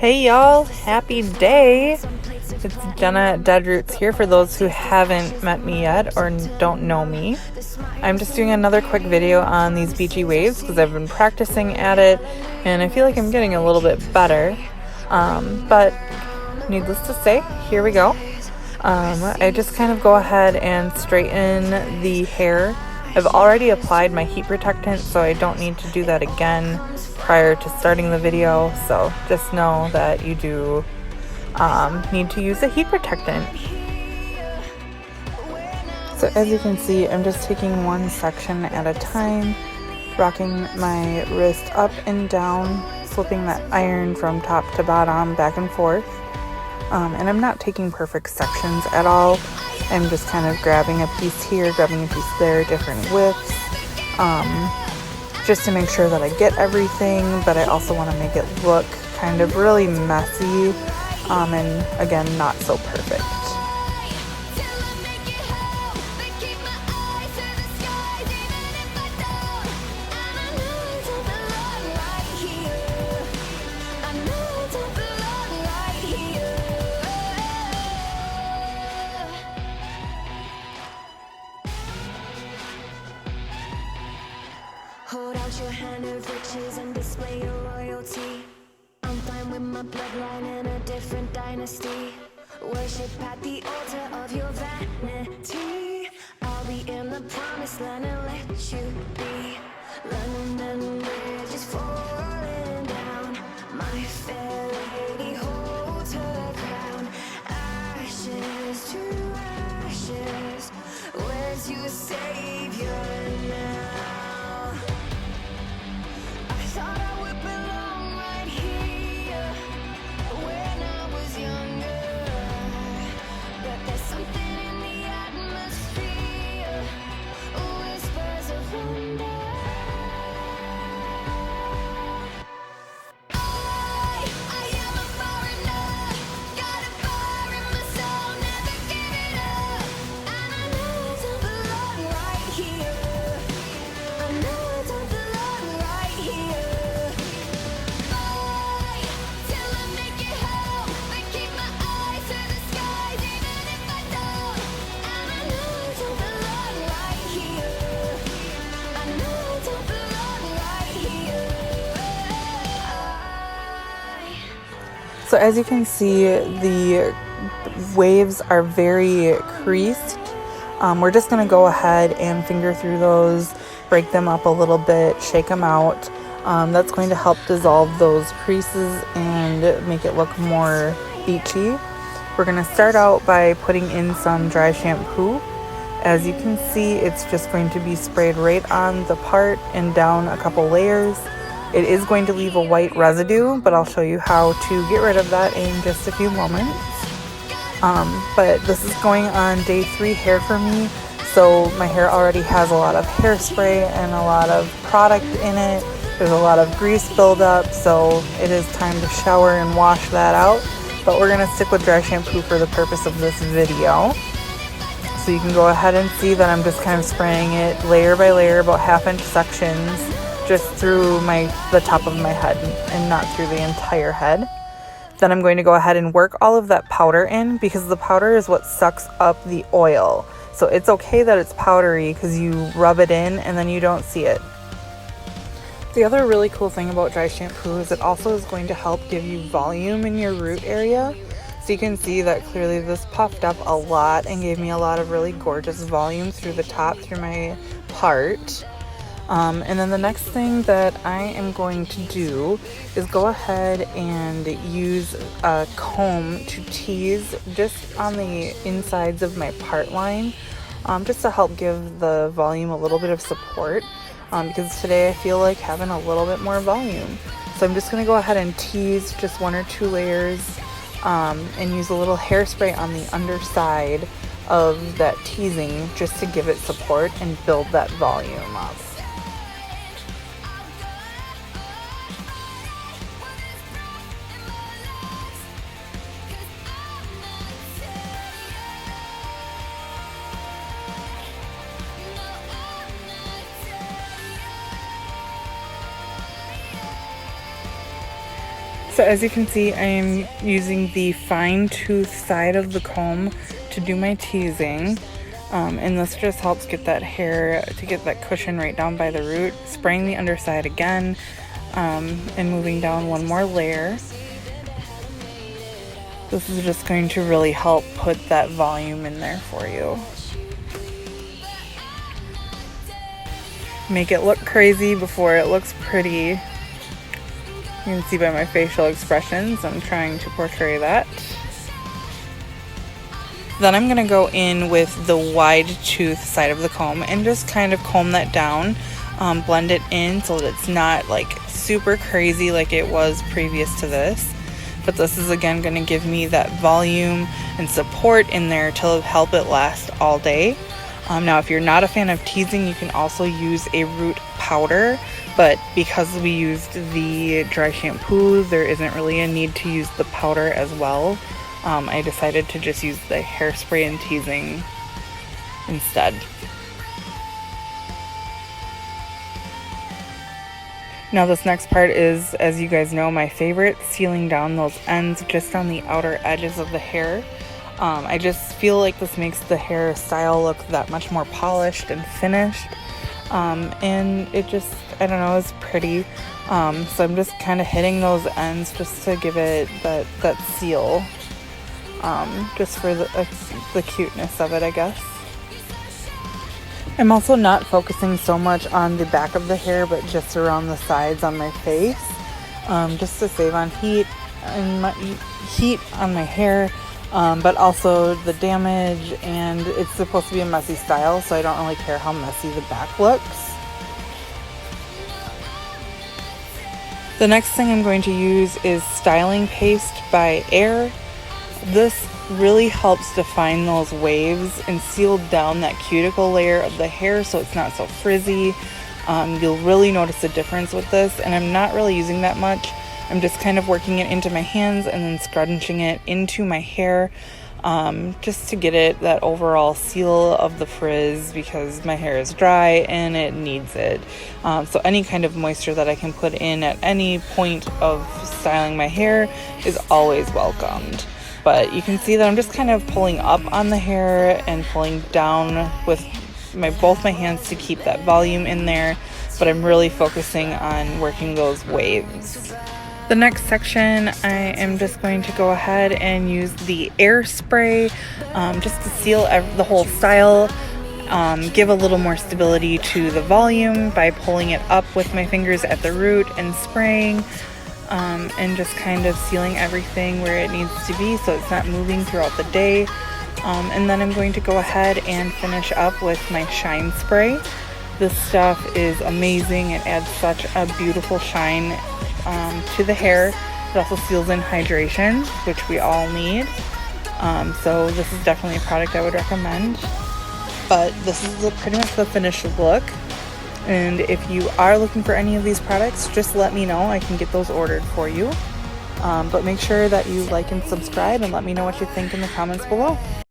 Hey y'all, happy day! It's Jenna at Dead Roots here for those who haven't met me yet or don't know me. I'm just doing another quick video on these beachy waves because I've been practicing at it and I feel like I'm getting a little bit better. But needless to say, here we go. I just kind of go ahead and straighten the hair. I've already applied my heat protectant, so I don't need to do that again prior to starting the video. So just know that you do need to use a heat protectant. So as you can see, I'm just taking one section at a time, rocking my wrist up and down, flipping that iron from top to bottom, back and forth. And I'm not taking perfect sections at all. I'm just kind of grabbing a piece here, grabbing a piece there, different widths, just to make sure that I get everything, but I also want to make it look kind of really messy, and again, not so perfect. Hold out your hand of riches and display your royalty. I'm fine with my bloodline in a different dynasty. Worship at the altar of your vanity. I'll be in the promised land and let you be. London Bridge is falling down. My fair lady holds her crown. Ashes to ashes. Where's your savior now? Thought I would belong right here when I was younger, but there's something in the atmosphere, whispers of wonder. I am a foreigner, got a fire in my soul, never give it up. And I know I don't belong right here. I know I don't belong right here. So as you can see, the waves are very creased. We're just going to go ahead and finger through those, break them up a little bit, shake them out. That's going to help dissolve those creases and make it look more beachy. We're going to start out by putting in some dry shampoo. As you can see, it's just going to be sprayed right on the part and down a couple layers. It is going to leave a white residue, but I'll show you how to get rid of that in just a few moments. But this is going on day 3 hair for me, so my hair already has a lot of hairspray and a lot of product in it. There's a lot of grease buildup, so it is time to shower and wash that out. But we're going to stick with dry shampoo for the purpose of this video. So you can go ahead and see that I'm just kind of spraying it layer by layer, about half-inch sections, just through the top of my head and not through the entire head. Then I'm going to go ahead and work all of that powder in, because the powder is what sucks up the oil. So it's okay that it's powdery because you rub it in and then you don't see it. The other really cool thing about dry shampoo is it also is going to help give you volume in your root area. So you can see that clearly this puffed up a lot and gave me a lot of really gorgeous volume through the top, through my part. And then the next thing that I am going to do is go ahead and use a comb to tease just on the insides of my part line, just to help give the volume a little bit of support, because today I feel like having a little bit more volume. So I'm just going to go ahead and tease just 1 or 2 layers, and use a little hairspray on the underside of that teasing just to give it support and build that volume up. So So as you can see, I am using the fine tooth side of the comb to do my teasing. And this just helps get that hair, to get that cushion right down by the root. Spraying the underside again, and moving down one more layer. This is just going to really help put that volume in there for you. Make it look crazy before it looks pretty. You can see by my facial expressions, I'm trying to portray that. Then I'm gonna go in with the wide tooth side of the comb and just kind of comb that down, blend it in so that it's not like super crazy like it was previous to this. But this is again gonna give me that volume and support in there to help it last all day. Now if you're not a fan of teasing, you can also use a root powder, but because we used the dry shampoo, there isn't really a need to use the powder as well. I decided to just use the hairspray and teasing instead. Now this next part is, as you guys know, my favorite, sealing down those ends just on the outer edges of the hair. I just feel like this makes the hairstyle look that much more polished and finished. And it just, I don't know, it's pretty. So I'm just kind of hitting those ends just to give it that seal. Just for the cuteness of it, I guess. I'm also not focusing so much on the back of the hair, but just around the sides on my face, just to save on heat on my hair, but also the damage, and it's supposed to be a messy style, so I don't really care how messy the back looks. The next thing I'm going to use is styling paste by Air. This really helps define those waves and seal down that cuticle layer of the hair so it's not so frizzy. You'll really notice a difference with this, and I'm not really using that much. I'm just kind of working it into my hands and then scrunching it into my hair, just to get it that overall seal of the frizz, because my hair is dry and it needs it. So any kind of moisture that I can put in at any point of styling my hair is always welcomed. But you can see that I'm just kind of pulling up on the hair and pulling down with both my hands to keep that volume in there, but I'm really focusing on working those waves. The next section, I am just going to go ahead and use the Air spray, just to seal the whole style, give a little more stability to the volume by pulling it up with my fingers at the root and spraying. And just kind of sealing everything where it needs to be so it's not moving throughout the day. And then I'm going to go ahead and finish up with my shine spray. This stuff is amazing. It adds such a beautiful shine to the hair. It also seals in hydration, which we all need. So this is definitely a product I would recommend. But this is pretty much the finished look. And if you are looking for any of these products, just let me know. I can get those ordered for you. But make sure that you like and subscribe and let me know what you think in the comments below.